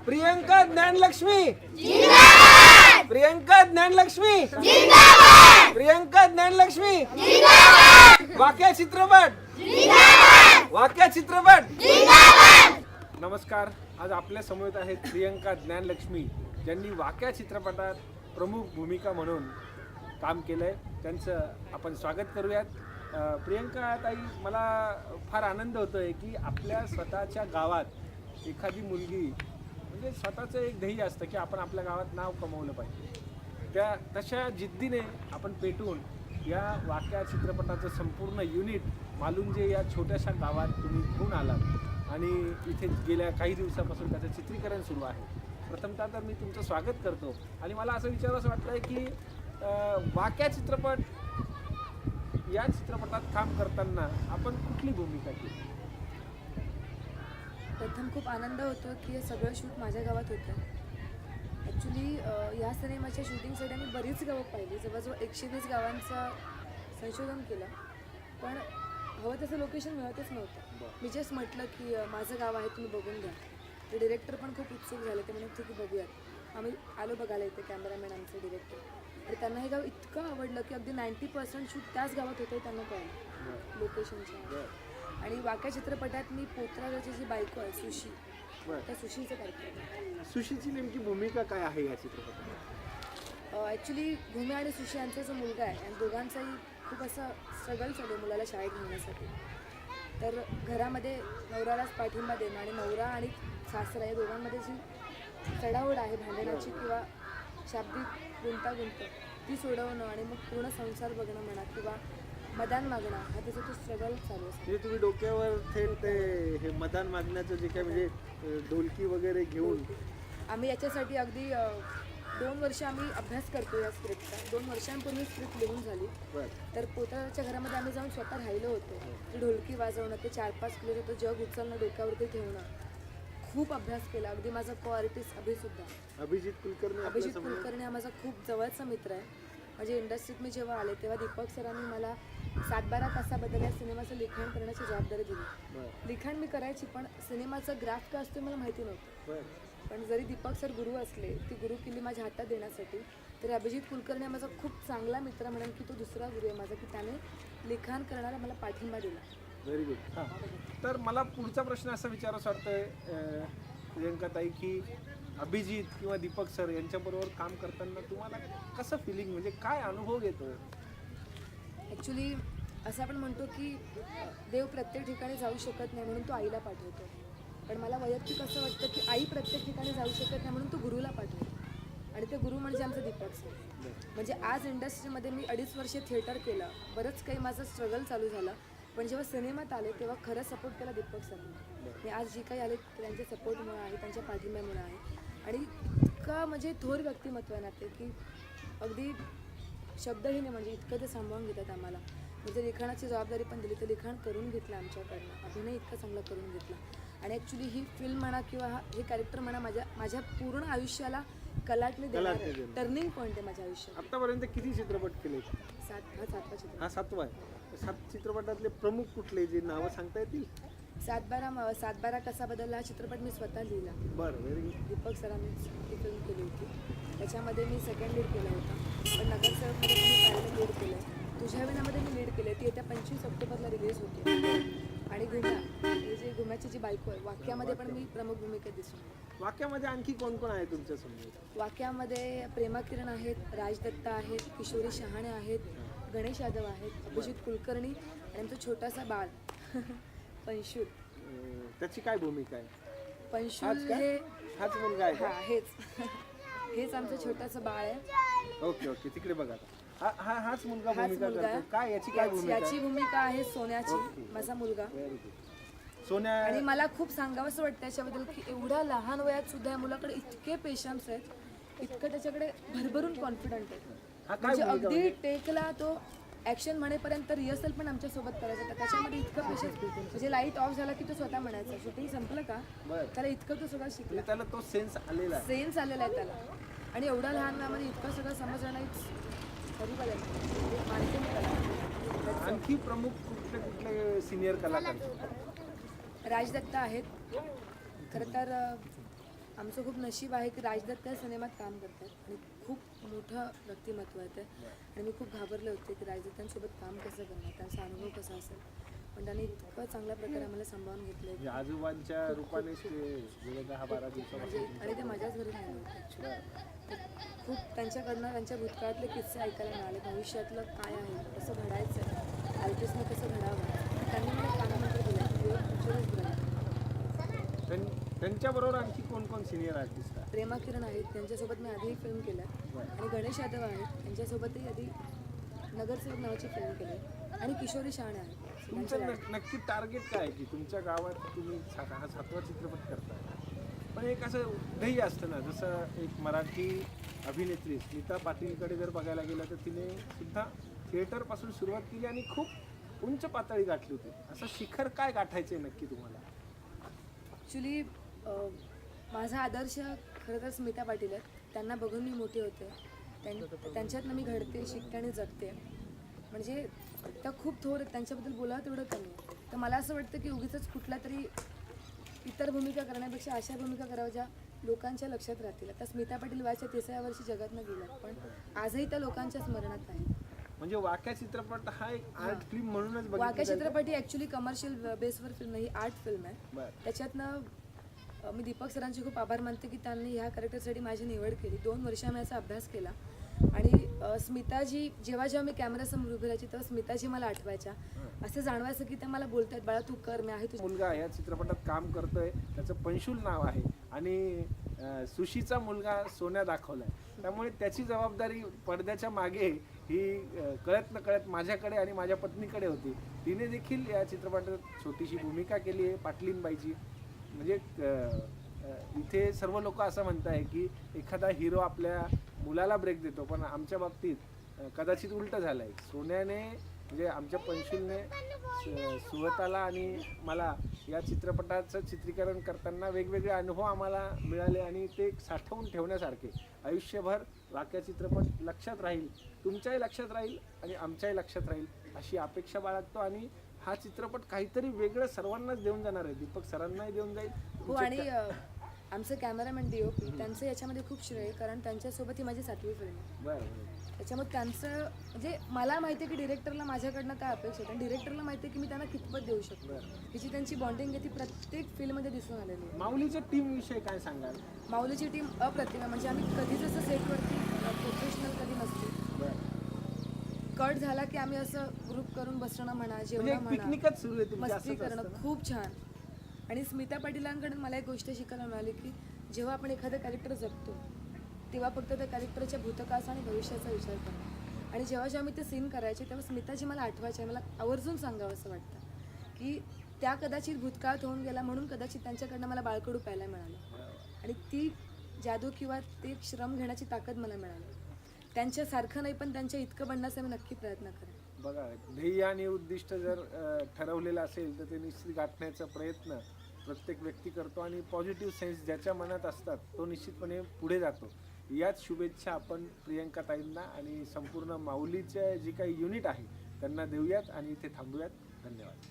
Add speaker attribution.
Speaker 1: प्रियंका ज्ञानलक्ष्मी
Speaker 2: जिंदाबाद,
Speaker 1: प्रियंका ज्ञानलक्ष्मी
Speaker 2: जिंदाबाद,
Speaker 1: प्रियंका ज्ञानलक्ष्मी
Speaker 2: जिंदाबाद,
Speaker 1: वाक्या चित्रपट
Speaker 2: जिंदाबाद,
Speaker 1: वाक्या चित्रपट
Speaker 2: जिंदाबाद.
Speaker 1: नमस्कार. आज आपल्या समोर आहेत प्रियंका ज्ञानलक्ष्मी, ज्यांनी वाक्या चित्रपटात प्रमुख भूमिका म्हणून काम केलंय. त्यांचं आपण स्वागत करूयात. प्रियंका ताई, मला फार आनंद होतोय की आपल्या स्वतःच्या गावात एखादी मुलगी, म्हणजे स्वतःचं एक ध्येय असतं की आपण आपल्या गावात नाव कमवलं पाहिजे, तशा जिद्दीने आपण पेटून या वाक्या चित्रपटाचं संपूर्ण युनिट मालुंजे या छोट्याशा गावात तुम्ही घेऊन आलात आणि इथे गेल्या काही दिवसापासून त्याचं चित्रीकरण सुरू आहे. प्रथमतः तर मी तुमचं स्वागत करतो आणि मला असं विचारावंसं वाटतं की वाक्या चित्रपट या चित्रपटात काम करताना आपण कुठली भूमिका केली?
Speaker 3: प्रथम खूप आनंद होतो की हे सगळं शूट माझ्या गावात होतं. ॲक्च्युली या सिनेमाच्या शूटिंगसाठी आम्ही बरीच गावं पाहिली, जवळजवळ 120 गावांचं संशोधन केलं, पण हवं तसं लोकेशन मिळतच नव्हतं. मी जस्ट म्हटलं की माझं गाव आहे, तुम्ही बघून घ्या. ते डिरेक्टर पण खूप उत्सुक झाले. ते म्हणत ठीक आहे, बघूयात. आम्ही आलो बघायला इथे, कॅमेरामॅन आमचे डिरेक्टर, आणि त्यांना हे गाव इतकं आवडलं की अगदी 90% शूट त्याच गावात होतं त्यांना कळलं लोकेशनच्या. आणि वाक्या चित्रपटात मी पोतराजाची जी बायको आहे सुशी, त्या सुशीचं करते.
Speaker 1: सुशीची नेमकी भूमिका काय आहे या चित्रपटात?
Speaker 3: ॲक्च्युली घुमे आणि सुशी यांचा जो मुलगा आहे आणि दोघांचाही खूप असं स्ट्रगल चालू आहे मुलाला शाळेत घेण्यासाठी. तर घरामध्ये नवऱ्यालाच पाठिंबा देणं आणि नवरा आणि सासरा या दोघांमध्ये जी चढाओढ आहे भांडणाची किंवा शाब्दिक गुंतागुंत, ती सोडवणं आणि मग पूर्ण संसार बघणं म्हणा किंवा मदान मागणं, हा त्याचा तो स्ट्रगल चालू असतो.
Speaker 1: म्हणजे तुम्ही डोक्यावर थेट ते हे मदान मागण्याचं जे काय, म्हणजे ढोलकी वगैरे घेऊन
Speaker 3: आम्ही याच्यासाठी अगदी 2 वर्ष आम्ही अभ्यास करतो या स्क्रिप्टचा. 2 वर्षांपूर्वी स्क्रिप्ट लिहून झाली. तर पोतराच्या घरामध्ये आम्ही जाऊन स्वतः राहिलो होतो. ती ढोलकी वाजवणं, ते 4-5 किलो तो जग उचलणं, डोक्यावरती ठेवणं, खूप अभ्यास केला. अगदी माझा को-आर्टिस्ट अभिजित कुलकर्णी हा माझा खूप जवळचा मित्र आहे. माझ्या इंडस्ट्रीत मी जेव्हा आले तेव्हा दीपक सरांनी मला 7-12 तासाबद्दल या सिनेमाचं लिखाण करण्याची जबाबदारी दिली. लिखाण मी करायची, पण सिनेमाचं ग्राफ काय असतो मला माहिती नव्हतं. पण जरी दीपक सर गुरु असले, ती गुरु किल्ली माझ्या हातात देण्यासाठी, तरी अभिजित कुलकर्णी माझा खूप चांगला मित्र म्हणून की तो दुसरा गुरु आहे माझा, की त्याने लिखाण करण्याला मला पाठिंबा दिला.
Speaker 1: Very good. हां, तर मला पुढचा प्रश्न असा विचारायचा वाटतोय प्रियंका ताई, की अभिजित किंवा दीपक सर यांच्याबरोबर काम करताना तुम्हाला कसं फिलिंग, म्हणजे काय अनुभव येतो?
Speaker 3: ॲक्च्युली असं आपण म्हणतो की देव प्रत्येक ठिकाणी जाऊ शकत नाही म्हणून तो आईला पाठवतो, पण मला वैयक्तिक असं वाटतं की आई प्रत्येक ठिकाणी जाऊ शकत नाही म्हणून तो गुरुला पाठवतो. आणि ते गुरु म्हणजे आमचा दीपक सर. म्हणजे आज इंडस्ट्रीमध्ये मी 2.5 वर्ष थिएटर केलं, बरंच काही माझं स्ट्रगल चालू झालं, पण जेव्हा सिनेमात आले तेव्हा खरं सपोर्ट केला दीपक सरने. मी आज जी काही आले त्यांच्या सपोर्टमुळे आहे, त्यांच्या पाठिंब्यामुळे आहे. आणि इतका म्हणजे थोर व्यक्तिमत्व आहे ना ते, की अगदी शब्दही नाही, म्हणजे इतकं ते सांभाळून घेतात आम्हाला. म्हणजे लिखाणाची जबाबदारी पण दिली, तर लिखाण करून घेतलं आमच्याकडनं, अभिनय इतका चांगला करून घेतला. आणि ॲक्च्युली ही फिल्म म्हणा किंवा हे कॅरेक्टर म्हणा माझ्या पूर्ण आयुष्याला कलाटणी देणारं टर्निंग पॉईंट आहे माझ्या आयुष्यात.
Speaker 1: आतापर्यंत किती चित्रपट केले?
Speaker 3: 7वा चित्रपट.
Speaker 1: हा 7वा आहे. 7 चित्रपटातले प्रमुख कुठले, जे नावं सांगता येतील?
Speaker 3: 7-12 कसा बदलला हा चित्रपट मी स्वतः लिहिला.
Speaker 1: बरं, व्हेरी गुड.
Speaker 3: दीपक सरांनी ही फिल्म केली होती. त्याच्यामध्ये मी सेकंड लीड केला होता, पण नगरसेवकमध्ये मी पहिलं लीड केलं आहे. तुझ्या विनामध्ये मी लीड केलं, ती येत्या 25 ऑक्टोबरला रिलीज होते. आणि घुम्याची जी बायको आहे वाक्यामध्ये पण मी प्रमुख भूमिकेत दिसतो.
Speaker 1: वाक्यामध्ये आणखी कोण कोण आहे तुमच्या समोर?
Speaker 3: वाक्यामध्ये प्रेमा किरण आहेत, राज दत्ता आहेत, किशोरी शहाणे आहेत, गणेश यादव आहेत, अभिजित कुलकर्णी आणि आमचा छोटासा बाळ पंशुल.
Speaker 1: त्याची काय भूमिका आहे?
Speaker 3: पंशुल
Speaker 1: हाच मुलगा आहे?
Speaker 3: हा, हेच आमचं छोटंसं बाळ आहे.
Speaker 1: ओके, तिकडे बघा. हाच मुलगा भूमिका करतो. काय याची काय भूमिका?
Speaker 3: याची भूमिका आहे सोन्याची, माझा मुलगा
Speaker 1: सोन्या.
Speaker 3: आणि मला खूप सांगावंसं वाटतं याच्याबद्दल की एवढ्या लहान वयात सुद्धा या मुलाकडे इतके पेशन्स आहेत, इतकं त्याच्याकडे भरभरून कॉन्फिडंट आहे. म्हणजे अगदी टेकला तो ॲक्शन म्हणेपर्यंत रिहर्सल पण आमच्यासोबत करायचं होतं. त्याच्यामध्ये इतकं पेशन्स, म्हणजे लाईट ऑफ झाला की तो स्वतः म्हणायचा, शूटिंग संपलं का, त्याला इतकं तो सगळं शिकला,
Speaker 1: त्याला तो सेन्स आलेला
Speaker 3: आहे त्याला. आणि एवढ्या लहान वयामध्ये इतकं सगळं समजणं
Speaker 1: आणखी प्रमुख कुठले सिनियर कलाकार?
Speaker 3: राजदत्ता आहेत. खरं तर आमचं खूप नशीब आहे की राजदत्त या सिनेमात काम करतात आणि खूप मोठं व्यक्तिमत्व आहे ते. आणि मी खूप घाबरले होते की राजदत्तांसोबत काम कसं करणार, त्यांचा अनुभव कसा असेल. पण त्यांनी इतकं चांगल्या प्रकारे आम्हाला सांभाळून घेतलं
Speaker 1: म्हणजे आजोबांच्या रूपाने ते गेले 10-12 दिवसापासून
Speaker 3: आणि ते माझ्याच घरी राहिले होते ॲक्च्युली. खूप त्यांच्याकडनं त्यांच्या भूतकाळातले किस्से ऐकायला मिळाले, भविष्यातलं काय आहे, कसं घडायचं आहे, आर्टिस्टने कसं घडावं. त्यांनी मला कानामंत्र दिलं की फ्युचरच ब्राईट.
Speaker 1: त्यांच्याबरोबर आणखी कोण कोण सिनियर आर्टिस्ट आहे?
Speaker 3: प्रेमा किरण आहेत, त्यांच्यासोबत मी आधीही फिल्म केलं आणि गणेश यादव आहेत, त्यांच्यासोबतही आधी नगरसेवक नावाची फिल्म केली आणि किशोरी शहाणे आहेत.
Speaker 1: तुमचं नक्की टार्गेट काय आहे की तुमच्या गावात तुम्ही हा 7वा चित्रपट करताय, पण एक असं ध्येय असतं ना, जसं एक मराठी अभिनेत्री स्मिता पाटीलकडे जर बघायला गेलं तर तिने सुद्धा थिएटरपासून सुरुवात केली आणि खूप उंच पातळी गाठली होती. असं शिखर काय गाठायचं आहे नक्की तुम्हाला?
Speaker 3: ॲक्च्युली माझा आदर्श खरं तर स्मिता पाटील आहेत. त्यांना बघून मी मोठे होते, त्यांच्यातनं मी घडते, शिकते आणि जगते. म्हणजे त्या खूप थोर आहेत, त्यांच्याबद्दल बोलावं तेवढं कमी आहे. तर मला असं वाटतं की उगीच कुठल्या तरी इतर भूमिका करण्यापेक्षा अशा भूमिका कराव्या ज्या लोकांच्या लक्षात राहतील. आता स्मिता पाटील वयाच्या 30व्या वर्षी जगातनं गेल्या, पण आजही त्या लोकांच्या स्मरणात आहेत.
Speaker 1: म्हणजे वाक्या चित्रपट हा एक आर्ट फिल्म म्हणूनच
Speaker 3: वाक्या चित्रपट ही ॲक्च्युली कमर्शियल बेसवर फिल्म नाही, ही आर्ट फिल्म आहे.
Speaker 1: बरं.
Speaker 3: त्याच्यातनं मी दीपक सरांचे खूप आभार मानते की त्यांनी ह्या कॅरेक्टरसाठी माझी निवड केली. 2 वर्ष आम्ही याचा अभ्यास केला आणि स्मिताजी जेव्हा मी कॅमेऱ्यासमोर उभी राहायची तेव्हा स्मिताजी मला आठवायच्या. असं जाणवायचं की त्या मला बोलतायत, बाळा तू कर, मी आहे तुझ्या.
Speaker 1: मुलगा या चित्रपटात काम करतोय, त्याचं पंशुल नाव आहे आणि सुशीचा मुलगा सोन्या दाखवलाय, त्यामुळे त्याची जबाबदारी पडद्याच्या मागे ही कळत न कळत माझ्याकडे आणि माझ्या पत्नीकडे होती. तिने देखील या चित्रपटात छोटीशी भूमिका केली आहे पाटलीनबाईची. म्हणजे इथे सर्व लोक असं म्हणत आहे की एखादा हिरो आपल्या मुलाला ब्रेक देतो, पण आमच्या बाबतीत कदाचित उलटं झालं आहे. सोन्याने म्हणजे आमच्या पंशुलने सुहताला आणि मला या चित्रपटाचं चित्रीकरण करताना वेगवेगळे अनुभव आम्हाला मिळाले आणि ते साठवून ठेवण्यासारखे. आयुष्यभर वाक्या चित्रपट लक्षात राहील, तुमच्याही लक्षात राहील आणि आमच्याही लक्षात राहील अशी अपेक्षा बाळगतो. आणि हा चित्रपट काहीतरी वेगळं सर्वांनाच देऊन जाणार आहे, दीपक सरांनाही देऊन जाईल.
Speaker 3: हो, आणि आमचं कॅमेरामॅन DOP त्यांचं याच्यामध्ये खूप श्रेय आहे, कारण त्यांच्यासोबत ही माझी 7वी फिल्म आहे.
Speaker 1: बरं.
Speaker 3: त्याच्यामुळे त्यांचं म्हणजे मला माहिती आहे की डिरेक्टरला माझ्याकडनं काय अपेक्षा आहे आणि डिरेक्टरला माहिती आहे की मी त्यांना कितपत देऊ शकतो. ही जी त्यांची बॉन्डिंग आहे ती प्रत्येक फिल्ममध्ये दिसून आलेली आहे.
Speaker 1: माऊलीच्या टीम विषयी काय सांगाल?
Speaker 3: माऊलीची टीम अप्रतिम आहे. म्हणजे आम्ही कधीच असं सेटवरती प्रोफेशनल कधी नसतो. कट झाला की आम्ही असं ग्रुप करून बसणं म्हणा, जेवणं म्हणा,
Speaker 1: पिकनिकच सुरू आहे तुमची,
Speaker 3: मस्ती
Speaker 1: असंच
Speaker 3: करणं
Speaker 1: असतं ना?
Speaker 3: खूप छान. आणि स्मिता पाटीलांकडून मला एक गोष्ट शिकायला मिळाली की जेव्हा आपण एखादं कॅरेक्टर जगतो तेव्हा फक्त त्या कॅरेक्टरच्या भूतकाळाचा आणि भविष्याचा विचार करणं. आणि जेव्हा मी ते सीन करायचे तेव्हा स्मिताजी मला आठवायचे. मला आवर्जून सांगावं असं वाटतं की त्या कदाचित भूतकाळात होऊन गेला म्हणून कदाचित त्यांच्याकडनं मला बाळकडू प्यायला मिळालं आणि ती जादू किंवा ते श्रम घेण्याची ताकद मला मिळाली. त्यांच्यासारखं नाही पण त्यांच्या इतकं बनण्याचा मी नक्की प्रयत्न करेन.
Speaker 1: बघा, ध्येय आणि उद्दिष्ट जर ठरवलेलं असेल तर ते निश्चित गाठण्याचा प्रयत्न प्रत्येक व्यक्ती करतो आणि पॉझिटिव्ह सेन्स ज्याच्या मनात असतात तो निश्चितपणे पुढे जातो. याच शुभेच्छा आपण प्रियंका ताईंना आणि संपूर्ण माऊलीचे जी काही युनिट आहे त्यांना देऊयात आणि इथे थांबूयात. धन्यवाद.